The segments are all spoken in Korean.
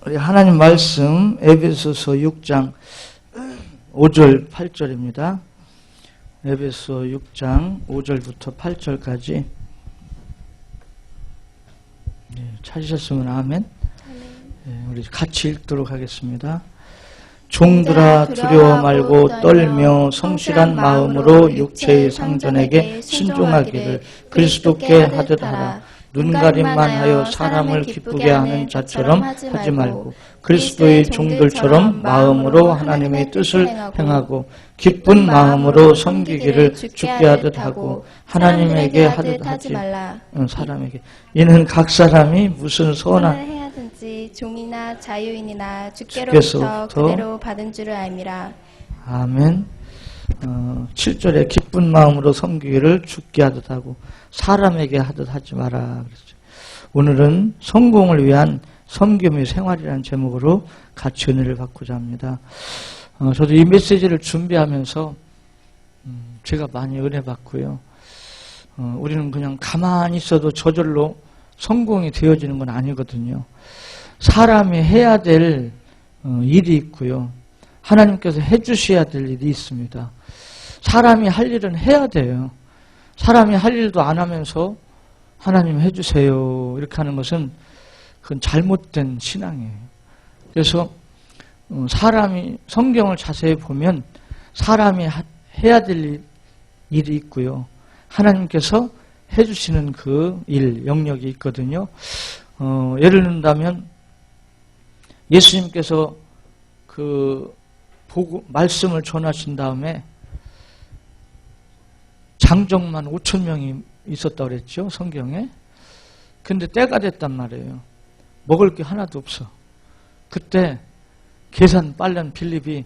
우리 하나님 말씀 에베소서 6장 5절 8절입니다. 에베소 6장 5절부터 8절까지 찾으셨으면 아멘. 우리 같이 읽도록 하겠습니다. 종들아 두려워 말고 떨며 성실한 마음으로 육체의 상전에게 순종하기를 그리스도께 하듯 하라. 눈가림만 하여 사람을 기쁘게 하는 자처럼 하지 말고 그리스도의 종들처럼 마음으로 하나님의 뜻을 행하고 기쁜 마음으로 섬기기를 주께 하듯 하고 하나님에게 하듯 하지 말라. 사람에게 이는 각 사람이 무슨 선한 해야든지 종이나 자유인이나 주께로부터 그대로 받은 줄을 알미라. 아멘. 7절에 기쁜 마음으로 섬기기를 주께 하듯 하고 사람에게 하듯 하지 마라 그랬죠. 오늘은 성공을 위한 섬김의 생활이라는 제목으로 같이 은혜를 받고자 합니다. 저도 이 메시지를 준비하면서 제가 많이 은혜 받고요. 우리는 그냥 가만히 있어도 저절로 성공이 되어지는 건 아니거든요. 사람이 해야 될 일이 있고요. 하나님께서 해주셔야 될 일이 있습니다. 사람이 할 일은 해야 돼요. 사람이 할 일도 안 하면서 하나님 해주세요 이렇게 하는 것은 그건 잘못된 신앙이에요. 그래서 사람이 성경을 자세히 보면 사람이 해야 될 일이 있고요. 하나님께서 해주시는 그 일, 영역이 있거든요. 예를 든다면 예수님께서 말씀을 전하신 다음에 장정만 5,000명이 있었다고 그랬죠, 성경에. 근데 때가 됐단 말이에요. 먹을 게 하나도 없어. 그때 계산 빨른 빌립이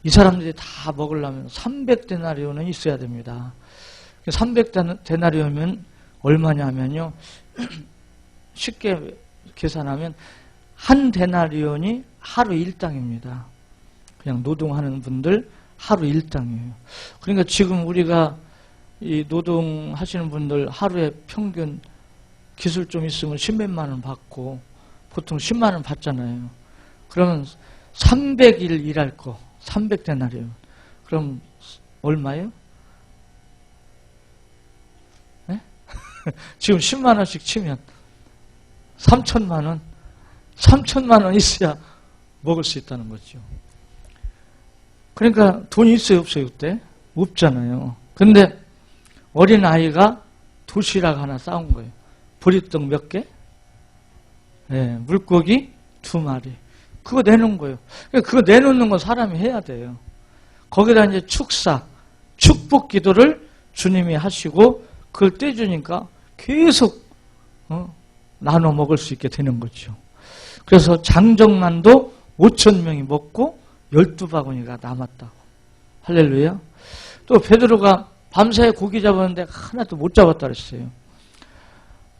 이 사람들이 다 먹으려면 300데나리온은 있어야 됩니다. 300데나리온이면 얼마냐면요. 쉽게 계산하면 한 데나리온이 하루 일당입니다. 그냥 노동하는 분들 하루 일당이에요. 그러니까 지금 우리가 이 노동하시는 분들 하루에 평균 기술 좀 있으면 10몇만 원 받고 보통 10만 원 받잖아요. 그러면 300일 일할 거 300데나리온. 그럼 얼마예요? 네? 지금 10만 원씩 치면 3천만 원. 3천만 원 있어야 먹을 수 있다는 거죠. 그러니까 돈이 있어요, 없어요, 그때? 없잖아요. 근데 어린아이가 도시락 하나 싸온 거예요. 보리떡 몇 개? 네, 물고기 2마리. 그거 내놓은 거예요. 그거 내놓는 건 사람이 해야 돼요. 거기다 이제 축복 기도를 주님이 하시고 그걸 떼주니까 계속 나눠 먹을 수 있게 되는 거죠. 그래서 장정만도 5,000명이 먹고 12바구니가 남았다고. 할렐루야. 또 베드로가 밤새 고기 잡았는데 하나도 못 잡았다 그랬어요.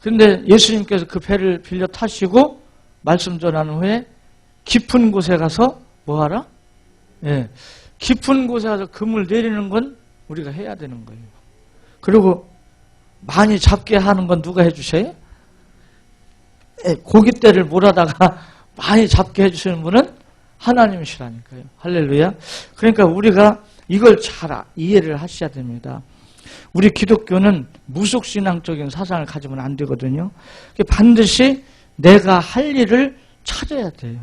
그런데 예수님께서 그 배를 빌려 타시고 말씀 전하는 후에 깊은 곳에 가서 뭐하라? 예, 깊은 곳에 가서 금을 내리는 건 우리가 해야 되는 거예요. 그리고 많이 잡게 하는 건 누가 해주셔요? 예, 고깃대를 몰아다가 많이 잡게 해주시는 분은 하나님이시라니까요. 할렐루야. 그러니까 우리가 이걸 잘 이해를 하셔야 됩니다. 우리 기독교는 무속신앙적인 사상을 가지면 안 되거든요. 반드시 내가 할 일을 찾아야 돼요.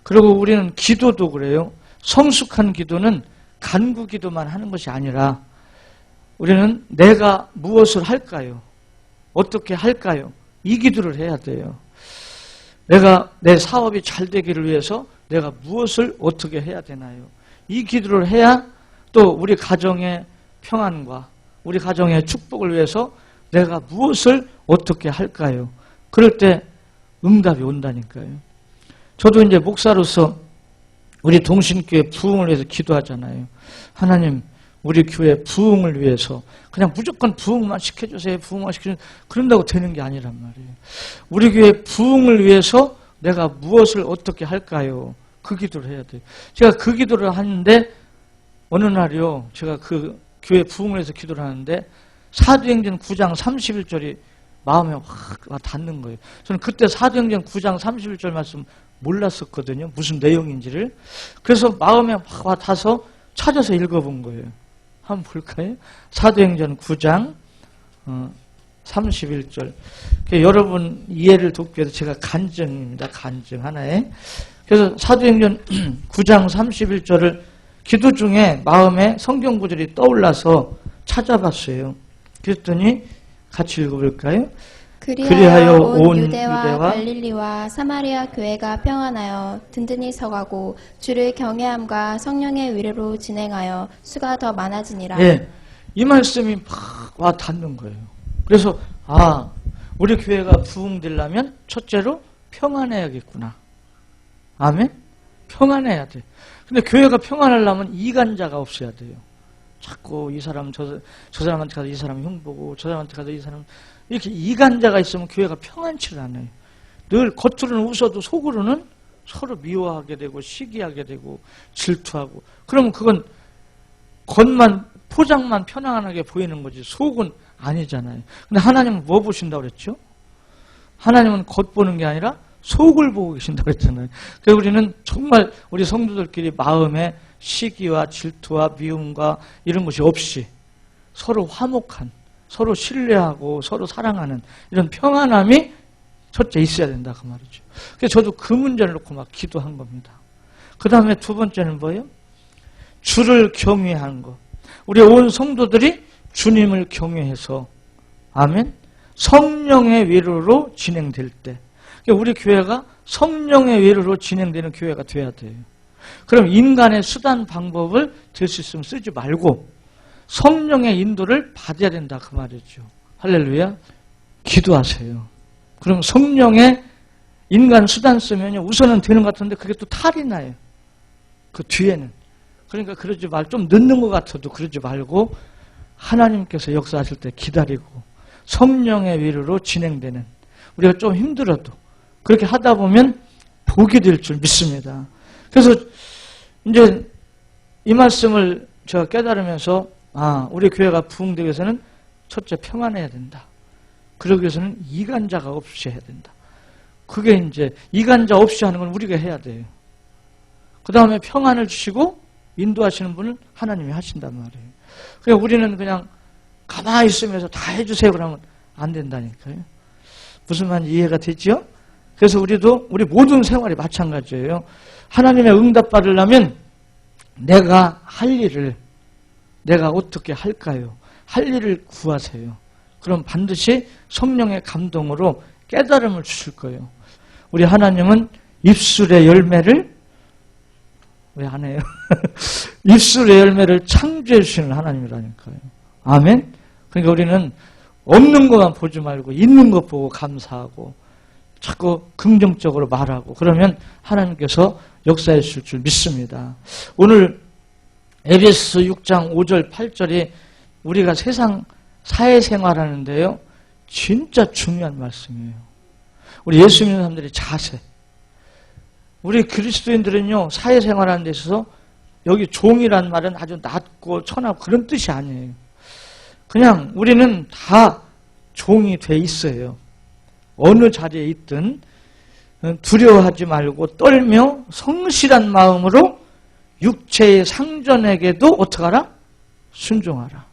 그리고 우리는 기도도 그래요. 성숙한 기도는 간구 기도만 하는 것이 아니라 우리는 내가 무엇을 할까요? 어떻게 할까요? 이 기도를 해야 돼요. 내가 내 사업이 잘 되기를 위해서 내가 무엇을 어떻게 해야 되나요? 이 기도를 해야 또 우리 가정의 평안과 우리 가정의 축복을 위해서 내가 무엇을 어떻게 할까요? 그럴 때 응답이 온다니까요. 저도 이제 목사로서 우리 동신교회 부흥을 위해서 기도하잖아요. 하나님, 우리 교회 부흥을 위해서 그냥 무조건 부흥만 시켜주세요. 부흥만 시켜주세요. 그런다고 되는 게 아니란 말이에요. 우리 교회 부흥을 위해서 내가 무엇을 어떻게 할까요? 그 기도를 해야 돼요. 제가 그 기도를 하는데 어느 날이요. 제가 그 교회 부흥을 해서 기도를 하는데 사도행전 9장 31절이 마음에 확 와 닿는 거예요. 저는 그때 사도행전 9장 31절 말씀 몰랐었거든요. 무슨 내용인지를. 그래서 마음에 확 와 닿아서 찾아서 읽어본 거예요. 한번 볼까요? 사도행전 9장 31절. 여러분 이해를 돕기 위해서 제가 간증입니다. 간증 하나에. 그래서 사도행전 9장 31절을 기도 중에 마음에 성경 구절이 떠올라서 찾아봤어요. 그랬더니 같이 읽어볼까요? 그리하여 온 유대와 갈릴리와 사마리아 교회가 평안하여 든든히 서가고 주를 경외함과 성령의 위로로 진행하여 수가 더 많아지니라. 예, 이 말씀이 막 와 닿는 거예요. 그래서 우리 교회가 부흥되려면 첫째로 평안해야겠구나. 아멘? 평안해야 돼. 근데 교회가 평안하려면 이간자가 없어야 돼요. 자꾸 이 사람 저 사람한테 가서 이 사람 흉보고 저 사람한테 가서 이 사람 이렇게 이간자가 있으면 교회가 평안치를 않아요. 늘 겉으로는 웃어도 속으로는 서로 미워하게 되고 시기하게 되고 질투하고. 그러면 그건 겉만 포장만 편안하게 보이는 거지 속은 아니잖아요. 근데 하나님은 뭐 보신다고 그랬죠? 하나님은 겉 보는 게 아니라 속을 보고 계신다고 그랬잖아요. 그래서 우리는 정말 우리 성도들끼리 마음에 시기와 질투와 미움과 이런 것이 없이 서로 화목한, 서로 신뢰하고 서로 사랑하는 이런 평안함이 첫째 있어야 된다 그 말이죠. 그래서 저도 그 문제를 놓고 막 기도한 겁니다. 그 다음에 두 번째는 뭐예요? 주를 경외하는 것. 우리 온 성도들이 주님을 경외해서 아멘? 성령의 위로로 진행될 때 우리 교회가 성령의 위로로 진행되는 교회가 돼야 돼요. 그럼 인간의 수단 방법을 될 수 있으면 쓰지 말고 성령의 인도를 받아야 된다 그 말이죠. 할렐루야. 기도하세요. 그럼 성령의 인간 수단 쓰면 우선은 되는 것 같은데 그게 또 탈이 나요. 그 뒤에는. 그러니까 그러지 말고 좀 늦는 것 같아도 그러지 말고 하나님께서 역사하실 때 기다리고 성령의 위로로 진행되는 우리가 좀 힘들어도 그렇게 하다 보면 복이 될 줄 믿습니다. 그래서 이제 이 말씀을 제가 깨달으면서 우리 교회가 부흥되기 위해서는 첫째 평안해야 된다. 그러기 위해서는 이간자가 없이 해야 된다. 그게 이제 이간자 없이 하는 건 우리가 해야 돼요. 그 다음에 평안을 주시고 인도하시는 분은 하나님이 하신단 말이에요. 그러니까 우리는 그냥 가만히 있으면서 다 해주세요 그러면 안 된다니까요. 무슨 말인지 이해가 되죠? 그래서 우리도 우리 모든 생활이 마찬가지예요. 하나님의 응답 받으려면 내가 할 일을 내가 어떻게 할까요? 할 일을 구하세요. 그럼 반드시 성령의 감동으로 깨달음을 주실 거예요. 우리 하나님은 입술의 열매를 왜 안 해요? 입술의 열매를 창조해 주시는 하나님이라니까요. 아멘? 그러니까 우리는 없는 것만 보지 말고 있는 것 보고 감사하고 자꾸 긍정적으로 말하고 그러면 하나님께서 역사해 주실 줄 믿습니다. 오늘 에베소 6장 5절 8절이 우리가 세상 사회생활하는데요. 진짜 중요한 말씀이에요. 우리 예수 믿는 사람들의 자세. 우리 그리스도인들은요. 사회생활하는 데 있어서 여기 종이란 말은 아주 낮고 천하고 그런 뜻이 아니에요. 그냥 우리는 다 종이 돼 있어요. 어느 자리에 있든 두려워하지 말고 떨며 성실한 마음으로 육체의 상전에게도 어떻게 하라? 순종하라.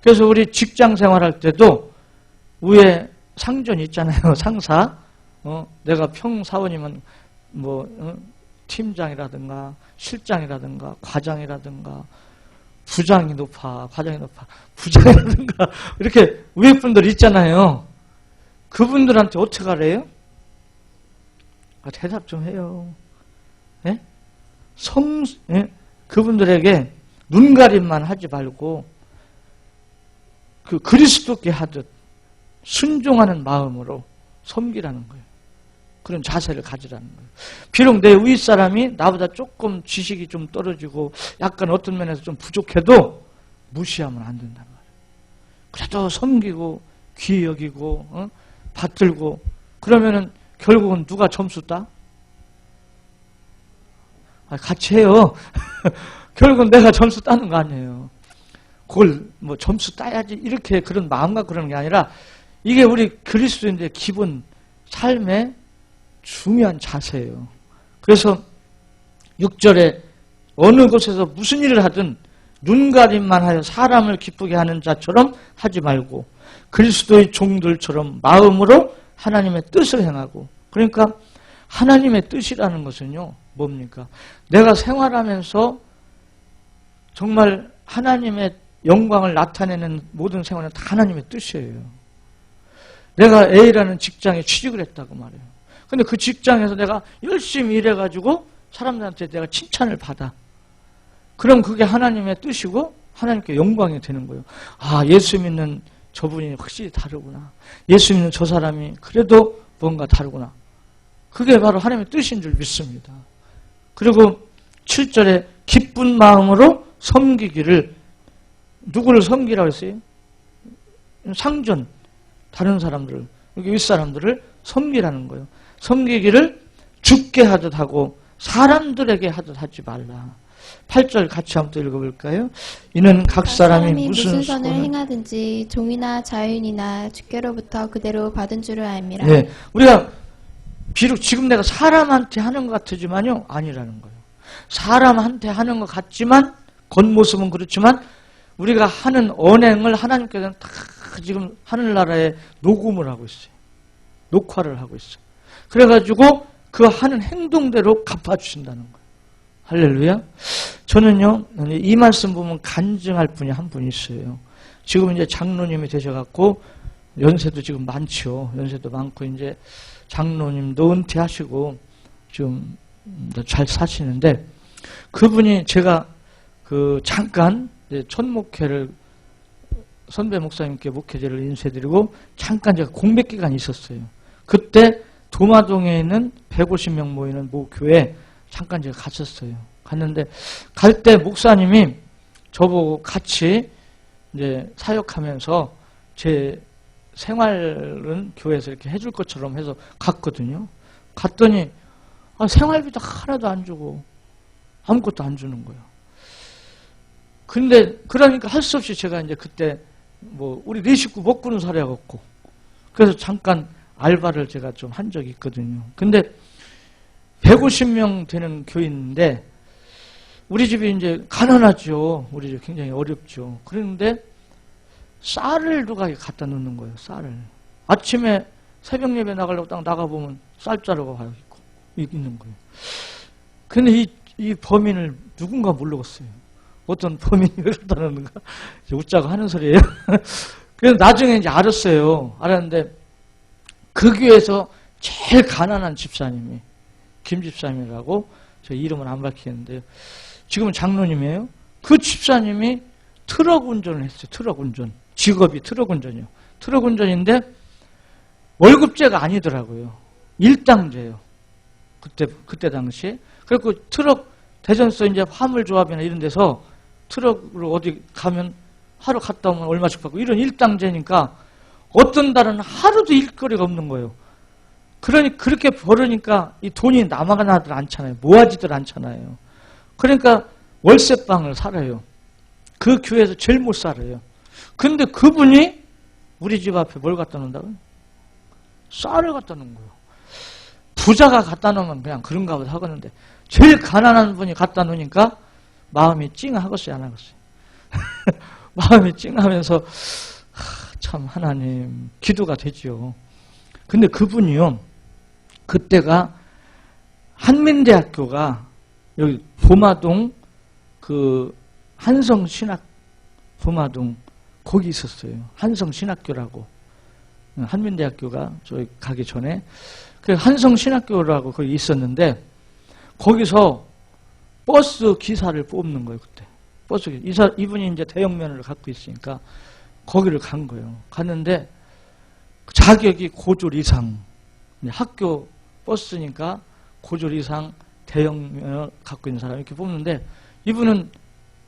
그래서 우리 직장 생활할 때도 위에 상전이 있잖아요. 상사. 내가 평사원이면 팀장이라든가 실장이라든가 과장이라든가 부장이 높아, 과장이 높아, 부장이라든가 이렇게 위에 분들 있잖아요. 그분들한테 어떻게 하래요? 대답 좀 해요. 예? 예? 그분들에게 눈가림만 하지 말고 그 그리스도께 하듯 순종하는 마음으로 섬기라는 거예요. 그런 자세를 가지라는 거예요. 비록 내 윗사람이 나보다 조금 지식이 좀 떨어지고 약간 어떤 면에서 좀 부족해도 무시하면 안 된단 말이에요. 그래도 섬기고 귀히 여기고 받들고 그러면은 결국은 누가 점수 따? 같이 해요. 결국은 내가 점수 따는 거 아니에요. 그걸 점수 따야지 이렇게 그런 마음과 그러는 게 아니라 이게 우리 그리스도인들의 기본 삶의 중요한 자세예요. 그래서 6절에 어느 곳에서 무슨 일을 하든 눈가림만 하여 사람을 기쁘게 하는 자처럼 하지 말고 그리스도의 종들처럼 마음으로 하나님의 뜻을 행하고, 그러니까 하나님의 뜻이라는 것은요 뭡니까? 내가 생활하면서 정말 하나님의 영광을 나타내는 모든 생활은 다 하나님의 뜻이에요. 내가 A라는 직장에 취직을 했다고 말해요. 근데 그 직장에서 내가 열심히 일해가지고 사람들한테 내가 칭찬을 받아. 그럼 그게 하나님의 뜻이고 하나님께 영광이 되는 거예요. 아, 예수 믿는 저분이 확실히 다르구나. 예수 믿는 저 사람이 그래도 뭔가 다르구나. 그게 바로 하나님의 뜻인 줄 믿습니다. 그리고 7절에 기쁜 마음으로 섬기기를, 누구를 섬기라고 했어요? 상전, 다른 사람들을, 여기 윗사람들을 섬기라는 거예요. 섬기기를 죽게 하듯 하고 사람들에게 하듯 하지 말라. 8절 같이 한번 또 읽어볼까요? 이는 각 사람이 무슨 선을 행하든지 종이나 자유인이나 주께로부터 그대로 받은 줄을 알미라. 네, 우리가 비록 지금 내가 사람한테 하는 것 같지만요, 아니라는 거예요. 사람한테 하는 것 같지만 겉모습은 그렇지만 우리가 하는 언행을 하나님께서는 다 지금 하늘나라에 녹음을 하고 있어요. 녹화를 하고 있어요. 그래가지고 그 하는 행동대로 갚아주신다는 거예요. 할렐루야. 저는요, 이 말씀 보면 간증할 분이 한 분 있어요. 지금 이제 장로님이 되셔갖고 연세도 지금 많죠. 연세도 많고 이제 장로님도 은퇴하시고 좀 잘 사시는데, 그분이 제가 그 잠깐 첫 목회를 선배 목사님께 목회제를 인쇄드리고 잠깐 제가 공백 기간이 있었어요. 그때 도마동에 있는 150명 모이는 모 교회 잠깐 제가 갔었어요. 갔는데 갈 때 목사님이 저보고 같이 이제 사역하면서 제 생활은 교회에서 이렇게 해줄 것처럼 해서 갔거든요. 갔더니 생활비도 하나도 안 주고 아무것도 안 주는 거예요. 근데 그러니까 할 수 없이 제가 이제 그때 뭐 우리 네 식구 먹고는 살아야 겠고, 그래서 잠깐 알바를 제가 좀 한 적이 있거든요. 근데 150명 되는 교인인데 우리 집이 이제 가난하죠. 우리 집 굉장히 어렵죠. 그런데 쌀을 누가 갖다 놓는 거예요. 쌀을. 아침에 새벽 예배 나가려고 딱 나가보면 쌀자루가 있는 거예요. 근데 이 범인을 누군가 모르겠어요. 어떤 범인이 왜 갖다 놓는가? 웃자고 하는 소리예요. 그래서 나중에 이제 알았어요. 알았는데 그 교회에서 제일 가난한 집사님이 김 집사님이라고, 저 이름은 안 밝히는데요. 지금은 장로님이에요. 그 집사님이 트럭 운전을 했어요. 트럭 운전. 직업이 트럭 운전이요. 트럭 운전인데 월급제가 아니더라고요. 일당제예요. 그때 당시에. 그리고 트럭 대전서 이제 화물조합이나 이런 데서 트럭으로 어디 가면 하루 갔다 오면 얼마씩 받고 이런 일당제니까 어떤 달은 하루도 일거리가 없는 거예요. 그러니 그렇게 벌으니까 이 돈이 남아나들 않잖아요. 모아지들 않잖아요. 그러니까 월세방을 살아요. 그 교회에서 제일 못 살아요. 근데 그분이 우리 집 앞에 뭘 갖다 놓는다고요? 쌀을 갖다 놓은 거예요. 부자가 갖다 놓으면 그냥 그런가 보다 하겠는데 제일 가난한 분이 갖다 놓으니까 마음이 찡하겠어요, 안 하겠어요? 마음이 찡하면서 참 하나님 기도가 되죠. 근데 그분이요, 그때가 한민대학교가 여기 보마동 그 한성신학 보마동 거기 있었어요. 한성신학교라고. 한민대학교가 저기 가기 전에 그 한성신학교라고 거기 있었는데 거기서 버스 기사를 뽑는 거예요. 그때 버스 기사. 이분이 이제 대형면허를 갖고 있으니까 거기를 간 거예요. 갔는데 자격이 고졸 이상, 학교 버스니까 고졸 이상 대형면허 갖고 있는 사람 이렇게 뽑는데 이분은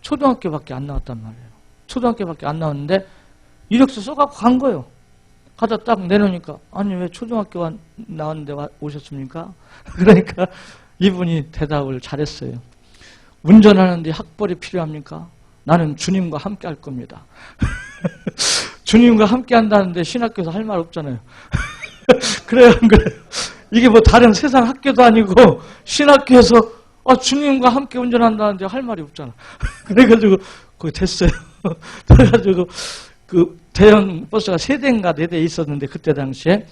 초등학교밖에 안 나왔단 말이에요. 초등학교밖에 안 나왔는데 이력서 써갖고 간 거예요. 가다 딱 내놓으니까 아니 왜 초등학교 나왔는데 오셨습니까? 그러니까 이분이 대답을 잘했어요. 운전하는데 학벌이 필요합니까? 나는 주님과 함께 할 겁니다. 주님과 함께 한다는데 신학교에서 할 말 없잖아요. 그래요, 안 그래요? 이게 뭐 다른 세상 학교도 아니고 신학교에서 주님과 함께 운전한다는데 할 말이 없잖아. 그래가지고 거기 됐어요. 그래가지고 그 대형 버스가 3대인가 4대 있었는데 그때 당시에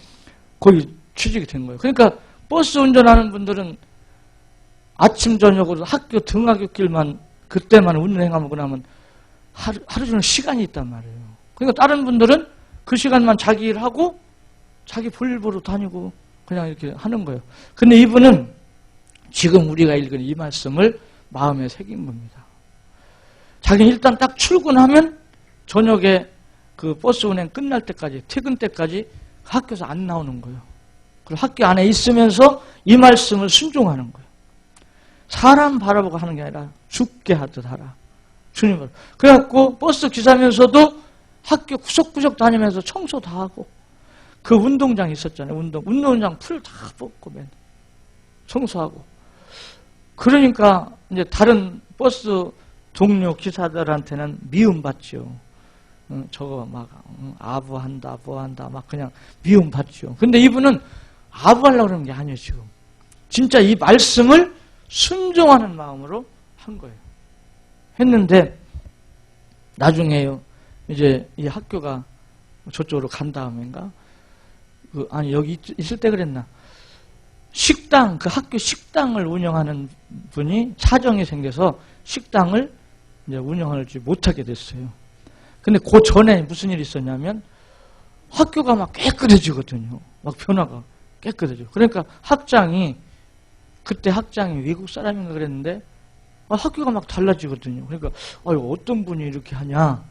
거기 취직이 된 거예요. 그러니까 버스 운전하는 분들은 아침 저녁으로 학교 등하굣길만 그때만 운행하고 나면 하루 종일 시간이 있단 말이에요. 그러니까 다른 분들은 그 시간만 자기 일하고 자기 볼일 보러 다니고 그냥 이렇게 하는 거예요. 근데 이분은 지금 우리가 읽은 이 말씀을 마음에 새긴 겁니다. 자기는 일단 딱 출근하면 저녁에 그 버스 운행 끝날 때까지, 퇴근 때까지 학교에서 안 나오는 거예요. 그리고 학교 안에 있으면서 이 말씀을 순종하는 거예요. 사람 바라보고 하는 게 아니라 죽게 하듯 하라. 주님을. 그래갖고 버스 기사면서도 학교 구석구석 다니면서 청소 다 하고, 그 운동장 있었잖아요. 운동장 풀 다 뽑고 맨 청소하고. 그러니까 이제 다른 버스 동료 기사들한테는 미움받죠. 저거 막 아부한다, 뭐한다, 막 그냥 미움받죠. 근데 이분은 아부하려고 그러는 게 아니에요, 지금. 진짜 이 말씀을 순종하는 마음으로 한 거예요. 했는데 나중에요. 이제 이 학교가 저쪽으로 간 다음인가? 아니 여기 있을 때 그랬나? 식당, 그 학교 식당을 운영하는 분이 사정이 생겨서 식당을 이제 운영하지 못하게 됐어요. 근데 그 전에 무슨 일이 있었냐면 학교가 막 깨끗해지거든요. 막 변화가 깨끗해져. 그러니까 그때 학장이 외국 사람인가 그랬는데 학교가 막 달라지거든요. 그러니까 어떤 분이 이렇게 하냐?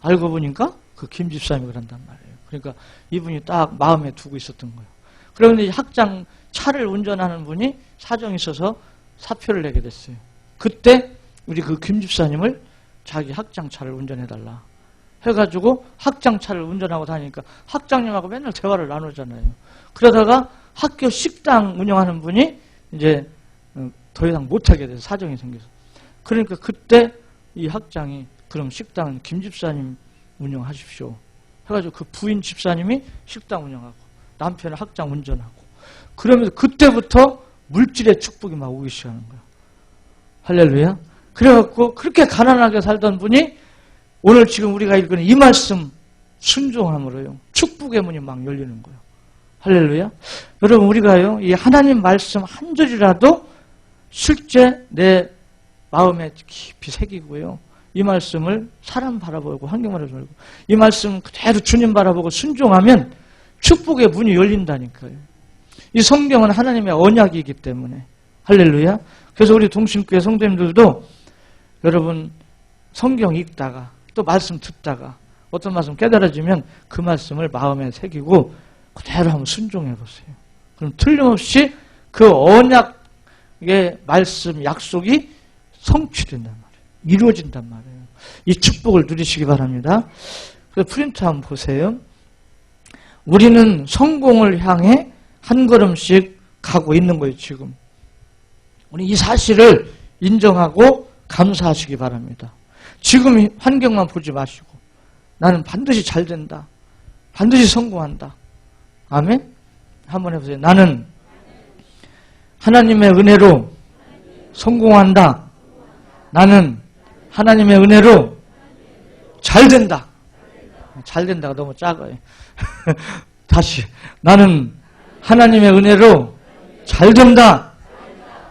알고 보니까 그 김 집사님이 그런단 말이에요. 그러니까 이분이 딱 마음에 두고 있었던 거예요. 그런데 학장 차를 운전하는 분이 사정이 있어서 사표를 내게 됐어요. 그때 우리 그 김 집사님을 자기 학장 차를 운전해달라 해가지고 학장 차를 운전하고 다니니까 학장님하고 맨날 대화를 나누잖아요. 그러다가 학교 식당 운영하는 분이 이제 더 이상 못하게 돼서 사정이 생겨서. 그러니까 그때 이 학장이 그럼 식당은 김 집사님 운영하십시오 해가지고 그 부인 집사님이 식당 운영하고 남편은 학장 운전하고, 그러면서 그때부터 물질의 축복이 막 오기 시작하는 거예요. 할렐루야. 그래갖고 그렇게 가난하게 살던 분이 오늘 지금 우리가 읽은 이 말씀 순종함으로요 축복의 문이 막 열리는 거예요. 할렐루야. 여러분, 우리가요 이 하나님 말씀 한 줄이라도 실제 내 마음에 깊이 새기고요 이 말씀을 사람 바라보고 환경 바라보고 이 말씀 그대로 주님 바라보고 순종하면 축복의 문이 열린다니까요. 이 성경은 하나님의 언약이기 때문에. 할렐루야. 그래서 우리 동심교회 성도님들도 여러분 성경 읽다가 또 말씀 듣다가 어떤 말씀 깨달아지면 그 말씀을 마음에 새기고 그대로 한번 순종해 보세요. 그럼 틀림없이 그 언약의 말씀 약속이 성취된단 말이에요. 이루어진단 말이에요. 이 축복을 누리시기 바랍니다. 그래서 프린트 한번 보세요. 우리는 성공을 향해 한 걸음씩 가고 있는 거예요, 지금. 우리 이 사실을 인정하고 감사하시기 바랍니다. 지금 환경만 보지 마시고 나는 반드시 잘 된다. 반드시 성공한다. 아멘? 한번 해보세요. 나는 하나님의 은혜로 성공한다. 나는 하나님의 은혜로 잘 된다. 잘 된다가 너무 작아요. 다시. 나는 하나님의 은혜로 잘 된다.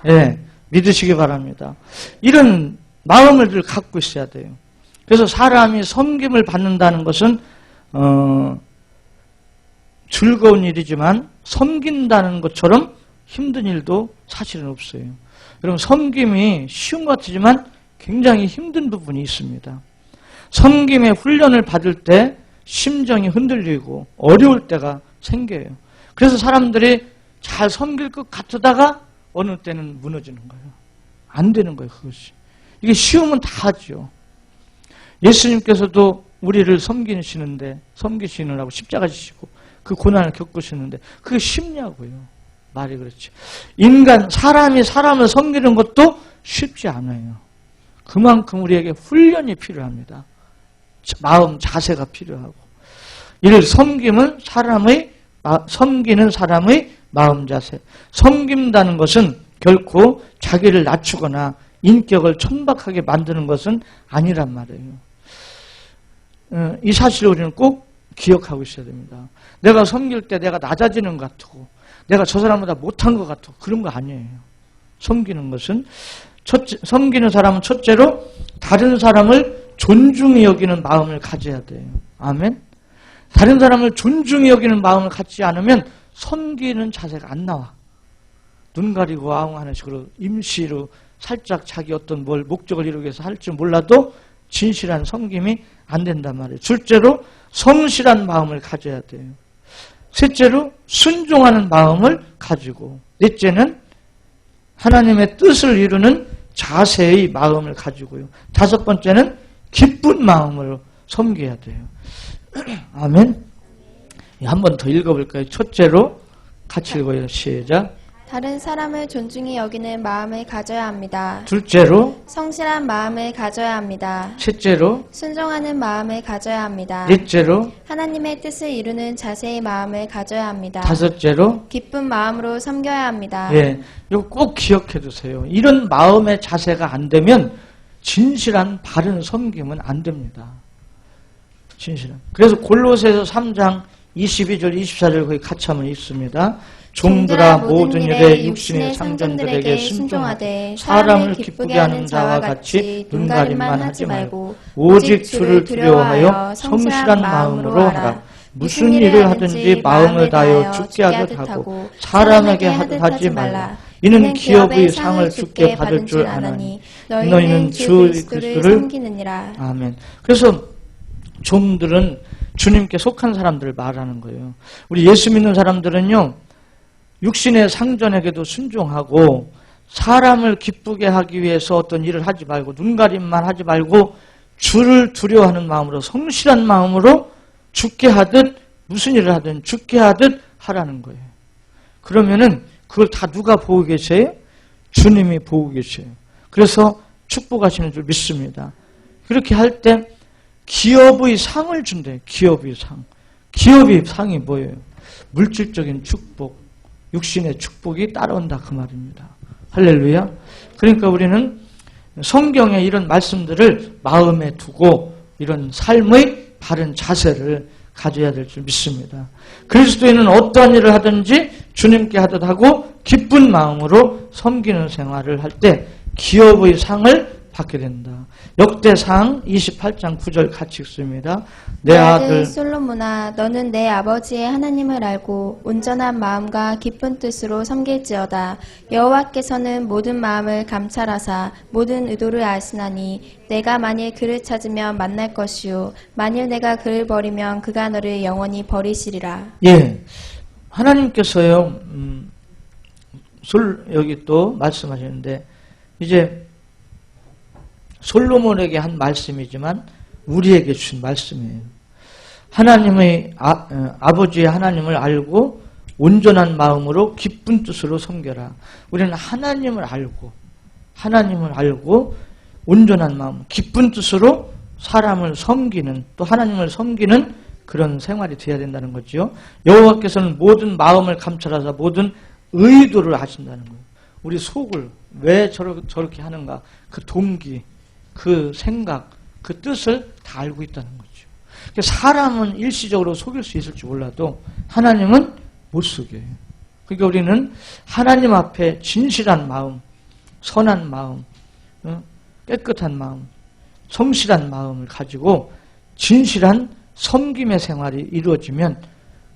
예, 믿으시기 바랍니다. 이런 마음을 늘 갖고 있어야 돼요. 그래서 사람이 섬김을 받는다는 것은 즐거운 일이지만 섬긴다는 것처럼 힘든 일도 사실은 없어요. 여러분, 섬김이 쉬운 것 같지만 굉장히 힘든 부분이 있습니다. 섬김의 훈련을 받을 때 심정이 흔들리고 어려울 때가 생겨요. 그래서 사람들이 잘 섬길 것 같다가 어느 때는 무너지는 거예요. 안 되는 거예요, 그것이. 이게 쉬우면 다 하죠. 예수님께서도 우리를 섬기시느라고 십자가 지시고 그 고난을 겪으시는데 그게 쉽냐고요. 말이 그렇지. 사람이 사람을 섬기는 것도 쉽지 않아요. 그만큼 우리에게 훈련이 필요합니다. 마음 자세가 필요하고. 이를 섬기는 사람의 마음 자세. 섬긴다는 것은 결코 자기를 낮추거나 인격을 천박하게 만드는 것은 아니란 말이에요. 이 사실을 우리는 꼭 기억하고 있어야 됩니다. 내가 섬길 때 내가 낮아지는 것 같고 내가 저 사람보다 못한 것 같고 그런 거 아니에요. 섬기는 것은 섬기는 사람은 첫째로 다른 사람을 존중히 여기는 마음을 가져야 돼요. 아멘. 다른 사람을 존중히 여기는 마음을 갖지 않으면 섬기는 자세가 안 나와. 눈 가리고 아웅하는 식으로 임시로 살짝 자기 어떤 뭘 목적을 이루기 위해서 할 줄 몰라도 진실한 섬김이 안 된단 말이에요. 둘째로 성실한 마음을 가져야 돼요. 셋째로 순종하는 마음을 가지고, 넷째는 하나님의 뜻을 이루는 자세의 마음을 가지고요. 다섯 번째는 기쁜 마음으로 섬겨야 돼요. 아멘. 한 번 더 읽어볼까요? 첫째로 같이 읽어요. 시작. 다른 사람을 존중히 여기는 마음을 가져야 합니다. 둘째로 성실한 마음을 가져야 합니다. 셋째로 순종하는 마음을 가져야 합니다. 넷째로 하나님의 뜻을 이루는 자세의 마음을 가져야 합니다. 다섯째로 기쁜 마음으로 섬겨야 합니다. 예, 이거 꼭 기억해 두세요. 이런 마음의 자세가 안 되면 진실한 바른 섬김은 안 됩니다. 진실한. 그래서 골로새서 3장 22절 24절 거기 같이 한번 읽습니다. 종들아 모든 일에 육신의 상전들에게 순종하되 사람을 기쁘게 하는 자와 같이 눈가림만 하지 말고 오직 주를 두려워하여 성실한 마음으로 하라. 무슨 일을 하든지 마음을 다하여 주께 하듯 하고 사람에게 하듯 하지 말라. 이는 기업의 상을 주께 받을 줄 아나니 너희는 주 그리스도를 섬기느니라. 아멘. 그래서 종들은 주님께 속한 사람들을 말하는 거예요. 우리 예수 믿는 사람들은요, 육신의 상전에게도 순종하고 사람을 기쁘게 하기 위해서 어떤 일을 하지 말고 눈가림만 하지 말고 주를 두려워하는 마음으로 성실한 마음으로 죽게 하듯 무슨 일을 하든 죽게 하듯 하라는 거예요. 그러면은 그걸 다 누가 보고 계세요? 주님이 보고 계세요. 그래서 축복하시는 줄 믿습니다. 그렇게 할 때 기업의 상을 준대요. 기업의 상. 기업의 상이 뭐예요? 물질적인 축복, 육신의 축복이 따라온다 그 말입니다. 할렐루야. 그러니까 우리는 성경의 이런 말씀들을 마음에 두고 이런 삶의 바른 자세를 가져야 될 줄 믿습니다. 그리스도인은 어떠한 일을 하든지 주님께 하듯 하고 기쁜 마음으로 섬기는 생활을 할 때 기업의 상을 받게 된다. 역대상 28장 9절 같이 읽습니다. 내 아들 솔로몬아, 너는 내 아버지의 하나님을 알고 온전한 마음과 기쁜 뜻으로 섬길지어다. 여호와께서는 모든 마음을 감찰하사 모든 의도를 아시나니 내가 만일 그를 찾으면 만날 것이요 만일 내가 그를 버리면 그가 너를 영원히 버리시리라. 예, 하나님께서요 여기 또 말씀하시는데 이제 솔로몬에게 한 말씀이지만 우리에게 준 말씀이에요. 하나님의 아버지의 하나님을 알고 온전한 마음으로 기쁜 뜻으로 섬겨라. 우리는 하나님을 알고 온전한 마음, 기쁜 뜻으로 사람을 섬기는 또 하나님을 섬기는 그런 생활이 되어야 된다는 거죠. 여호와께서는 모든 마음을 감찰하사 모든 의도를 아신다는 거예요. 우리 속을 왜 저렇게 하는가 그 동기, 그 생각, 그 뜻을 다 알고 있다는 거죠. 사람은 일시적으로 속일 수 있을지 몰라도 하나님은 못 속여요. 그러니까 우리는 하나님 앞에 진실한 마음, 선한 마음, 깨끗한 마음, 성실한 마음을 가지고 진실한 섬김의 생활이 이루어지면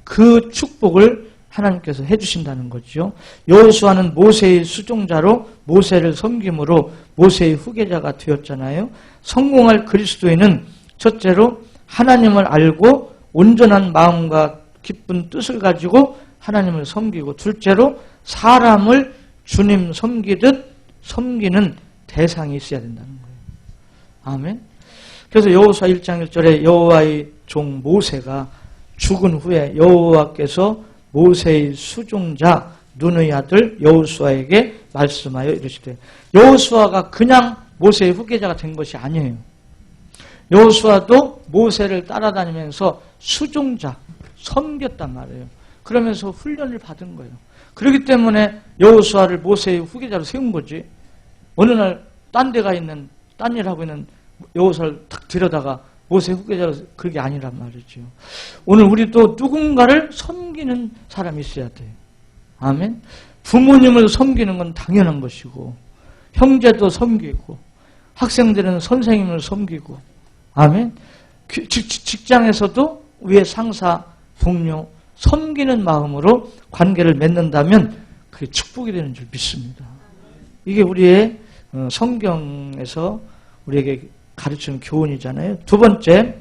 그 축복을 하나님께서 해주신다는 거죠. 여호수아는 모세의 수종자로 모세를 섬김으로 모세의 후계자가 되었잖아요. 성공할 그리스도인은 첫째로 하나님을 알고 온전한 마음과 기쁜 뜻을 가지고 하나님을 섬기고 둘째로 사람을 주님 섬기듯 섬기는 대상이 있어야 된다는 거예요. 아멘. 그래서 여호수아 1장 1절에 여호와의 종 모세가 죽은 후에 여호와께서 모세의 수종자 눈의 아들 여호수아에게 말씀하여 이르시되 여호수아가 그냥 모세의 후계자가 된 것이 아니에요. 여호수아도 모세를 따라다니면서 수종자, 섬겼단 말이에요. 그러면서 훈련을 받은 거예요. 그렇기 때문에 여호수아를 모세의 후계자로 세운 거지. 어느 날 딴 데가 있는, 딴 일 하고 있는 여호수아를 탁 들여다가 모세 후계자로, 그게 아니란 말이죠. 오늘 우리도 누군가를 섬기는 사람이 있어야 돼요. 아멘. 부모님을 섬기는 건 당연한 것이고, 형제도 섬기고, 학생들은 선생님을 섬기고, 아멘. 직장에서도 위에 상사, 동료, 섬기는 마음으로 관계를 맺는다면 그게 축복이 되는 줄 믿습니다. 이게 우리의 성경에서 우리에게 가르치는 교훈이잖아요. 두 번째,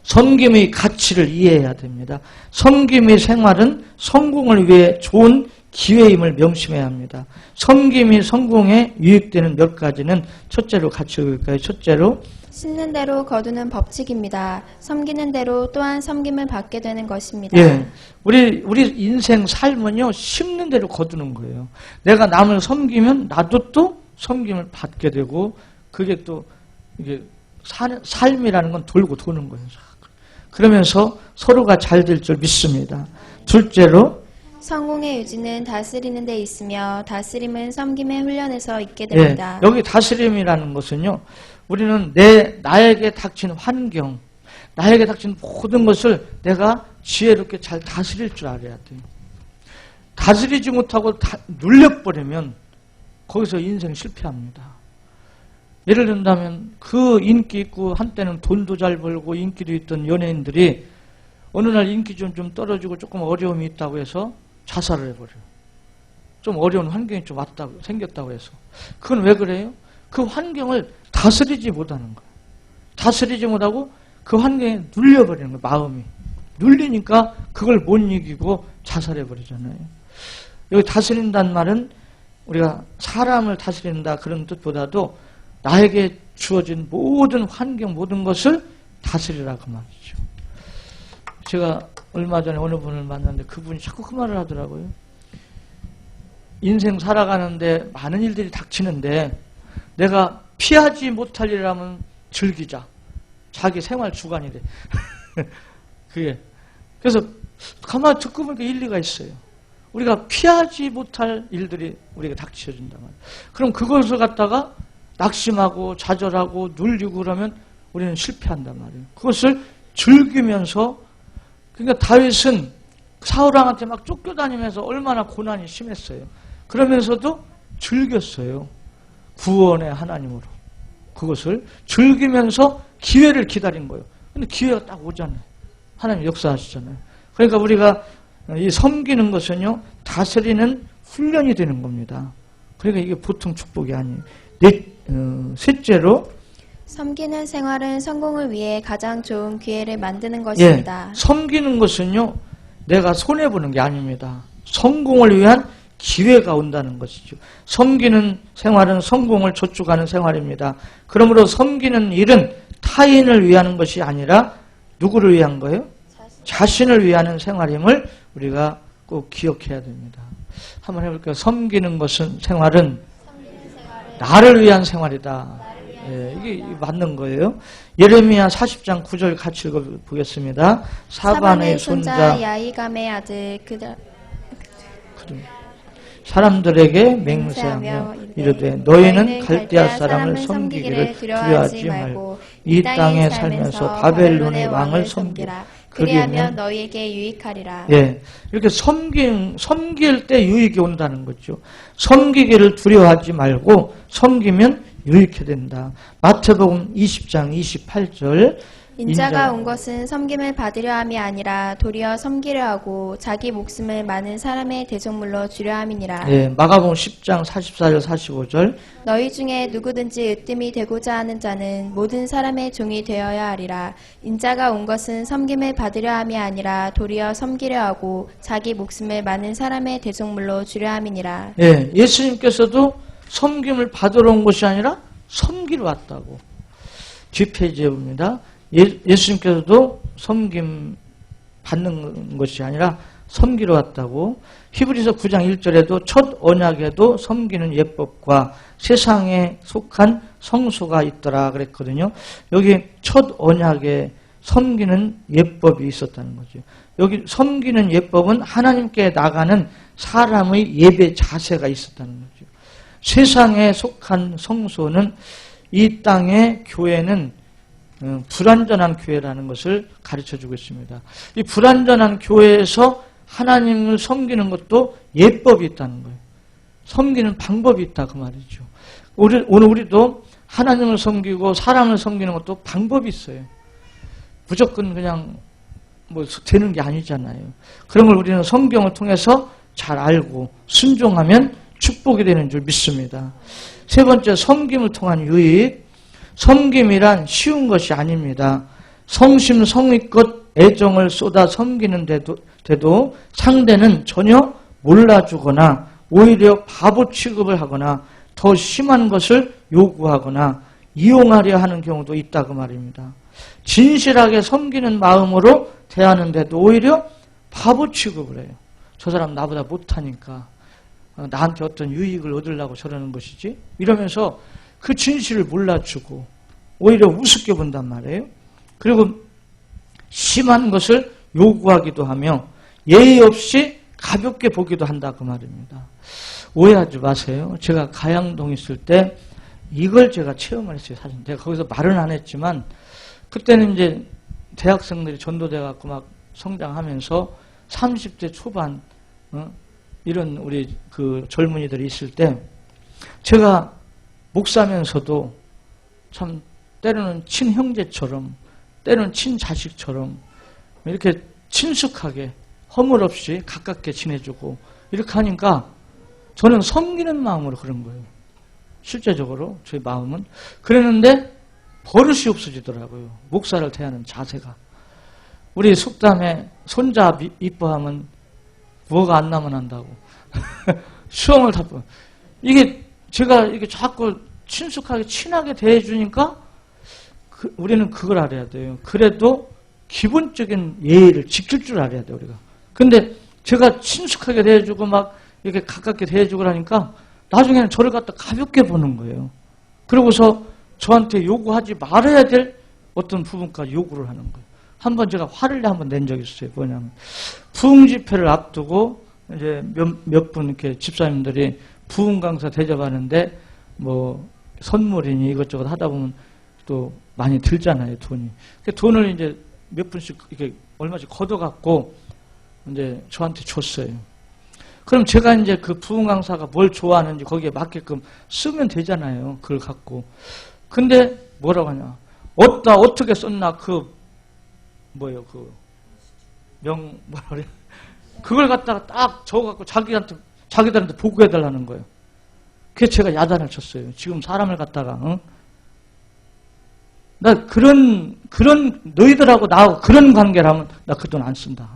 섬김의 가치를 이해해야 됩니다. 섬김의 생활은 성공을 위해 좋은 기회임을 명심해야 합니다. 섬김이 성공에 유익되는 몇 가지는 첫째로 같이 읽을까요? 첫째로, 심는 대로 거두는 법칙입니다. 섬기는 대로 또한 섬김을 받게 되는 것입니다. 예, 우리 인생 삶은요, 심는 대로 거두는 거예요. 내가 남을 섬기면 나도 또 섬김을 받게 되고, 그게 또 이게 삶이라는 건 돌고 도는 거예요. 그러면서 서로가 잘 될 줄 믿습니다. 둘째로, 성공의 유지는 다스리는 데 있으며 다스림은 섬김의 훈련에서 있게 됩니다. 예, 여기 다스림이라는 것은요, 우리는 나에게 닥친 환경, 나에게 닥친 모든 것을 내가 지혜롭게 잘 다스릴 줄 알아야 돼요. 다스리지 못하고 눌려버리면 거기서 인생 실패합니다. 예를 든다면 그 인기 있고 한때는 돈도 잘 벌고 인기도 있던 연예인들이 어느 날 인기 좀 떨어지고 조금 어려움이 있다고 해서 자살을 해버려요. 좀 어려운 환경이 좀 생겼다고 해서. 그건 왜 그래요? 그 환경을 다스리지 못하는 거예요. 다스리지 못하고 그 환경에 눌려버리는 거예요. 마음이. 눌리니까 그걸 못 이기고 자살해버리잖아요. 여기 다스린다는 말은 우리가 사람을 다스린다 그런 뜻보다도 나에게 주어진 모든 환경, 모든 것을 다스리라고 말이죠. 제가 얼마 전에 어느 분을 만났는데 그분이 자꾸 그 말을 하더라고요. 인생 살아가는데 많은 일들이 닥치는데 내가 피하지 못할 일이라면 즐기자. 자기 생활 주관이래. 그게. 그래서 가만히 듣고 보니까 일리가 있어요. 우리가 피하지 못할 일들이 우리가 닥쳐진단 말이에요. 그럼 그것을 갖다가 낙심하고 좌절하고 눌리고 그러면 우리는 실패한단 말이에요. 그것을 즐기면서, 그러니까 다윗은 사울왕한테 막 쫓겨다니면서 얼마나 고난이 심했어요. 그러면서도 즐겼어요. 구원의 하나님으로. 그것을 즐기면서 기회를 기다린 거예요. 근데 기회가 딱 오잖아요. 하나님 역사하시잖아요. 그러니까 우리가 이 섬기는 것은요, 다스리는 훈련이 되는 겁니다. 그러니까 이게 보통 축복이 아니에요. 셋째로, 섬기는 생활은 성공을 위해 가장 좋은 기회를 만드는 것입니다. 예, 섬기는 것은요, 내가 손해보는 게 아닙니다. 성공을 위한 기회가 온다는 것이죠. 섬기는 생활은 성공을 저축하는 생활입니다. 그러므로 섬기는 일은 타인을 위하는 것이 아니라 누구를 위한 거예요? 자신을 위하는 생활임을 우리가 꼭 기억해야 됩니다. 한번 해볼게요. 섬기는 것은 생활은 나를 위한 생활이다. 예, 이게 맞는 거예요. 예레미야 40장 9절 같이 읽어보겠습니다. 사반의 손자 야이감의 아들 사람들에게 맹세하며 이르되 너희는 갈대아 사람을 섬기기를 두려워하지 말고 이 땅에 살면서 바벨론의 왕을 섬기라. 그리하면 너희에게 유익하리라. 예, 이렇게 섬길 때 유익이 온다는 거죠. 섬기기를 두려워하지 말고 섬기면 유익해 된다. 마태복음 20장 28절 인자가 온 것은 섬김을 받으려 함이 아니라 도리어 섬기려 하고 자기 목숨을 많은 사람의 대속물로 주려 함이니라. 예, 마가복음 10장 44절 45절 너희 중에 누구든지 으뜸이 되고자 하는 자는 모든 사람의 종이 되어야 하리라. 인자가 온 것은 섬김을 받으려 함이 아니라 도리어 섬기려 하고 자기 목숨을 많은 사람의 대속물로 주려 함이니라. 예, 예수님께서도 섬김을 받으러 온 것이 아니라 섬기러 왔다고. 뒷페이지에 봅니다. 예수님께서도 섬김 받는 것이 아니라 섬기러 왔다고. 히브리서 9장 1절에도 첫 언약에도 섬기는 예법과 세상에 속한 성소가 있더라 그랬거든요. 여기 첫 언약에 섬기는 예법이 있었다는 거죠. 여기 섬기는 예법은 하나님께 나가는 사람의 예배 자세가 있었다는 거죠. 세상에 속한 성소는 이 땅의 교회는 불완전한 교회라는 것을 가르쳐주고 있습니다. 이 불완전한 교회에서 하나님을 섬기는 것도 예법이 있다는 거예요. 섬기는 방법이 있다 그 말이죠. 오늘 우리도 하나님을 섬기고 사람을 섬기는 것도 방법이 있어요. 무조건 그냥 뭐 되는 게 아니잖아요. 그런 걸 우리는 성경을 통해서 잘 알고 순종하면 축복이 되는 줄 믿습니다. 세 번째, 섬김을 통한 유익. 섬김이란 쉬운 것이 아닙니다. 성심성의껏 애정을 쏟아 섬기는데도 상대는 전혀 몰라주거나 오히려 바보 취급을 하거나 더 심한 것을 요구하거나 이용하려 하는 경우도 있다고 말입니다. 진실하게 섬기는 마음으로 대하는데도 오히려 바보 취급을 해요. 저 사람 나보다 못하니까 나한테 어떤 유익을 얻으려고 저러는 것이지? 이러면서 그 진실을 몰라주고 오히려 우습게 본단 말이에요. 그리고 심한 것을 요구하기도 하며 예의 없이 가볍게 보기도 한다고 말입니다. 오해하지 마세요. 제가 가양동 있을 때 이걸 제가 체험을 했어요. 사실 내가 거기서 말은 안 했지만 그때는 이제 대학생들이 전도돼 갖고 막 성장하면서 30대 초반 이런 우리 그 젊은이들이 있을 때 제가 목사면서도 참 때로는 친형제처럼 때로는 친자식처럼 이렇게 친숙하게 허물 없이 가깝게 지내주고 이렇게 하니까 저는 섬기는 마음으로 그런 거예요. 실제적으로 저희 마음은 그랬는데 버릇이 없어지더라고요. 목사를 대하는 자세가. 우리 속담에 손자 이뻐하면 뭐가 안 나면 한다고. 수험을 다 이게 제가 이게 자꾸 친숙하게 친하게 대해주니까 우리는 그걸 알아야 돼요. 그래도 기본적인 예의를 지킬 줄 알아야 돼요, 우리가. 근데 제가 친숙하게 대해주고 막 이렇게 가깝게 대해주고 하니까 나중에는 저를 갖다 가볍게 보는 거예요. 그러고서 저한테 요구하지 말아야 될 어떤 부분까지 요구를 하는 거예요. 한번 제가 화를 한번 낸 적이 있어요. 뭐냐면 부흥 집회를 앞두고 이제 몇 분 이렇게 집사님들이 부흥 강사 대접하는데 뭐 선물이니 이것저것 하다 보면 또 많이 들잖아요, 돈이. 그 돈을 이제 몇 분씩 이렇게 얼마씩 걷어갖고 이제 저한테 줬어요. 그럼 제가 이제 그 부흥 강사가 뭘 좋아하는지 거기에 맞게끔 쓰면 되잖아요. 그걸 갖고. 근데 뭐라고 하냐. 어떻게 썼나 뭐라 그래. 그걸 갖다가 딱 적어갖고 자기들한테 보고해달라는 거예요. 그래서 제가 야단을 쳤어요. 지금 사람을 갖다가, 나 너희들하고 나하고 그런 관계라면 나 그 돈 안 쓴다.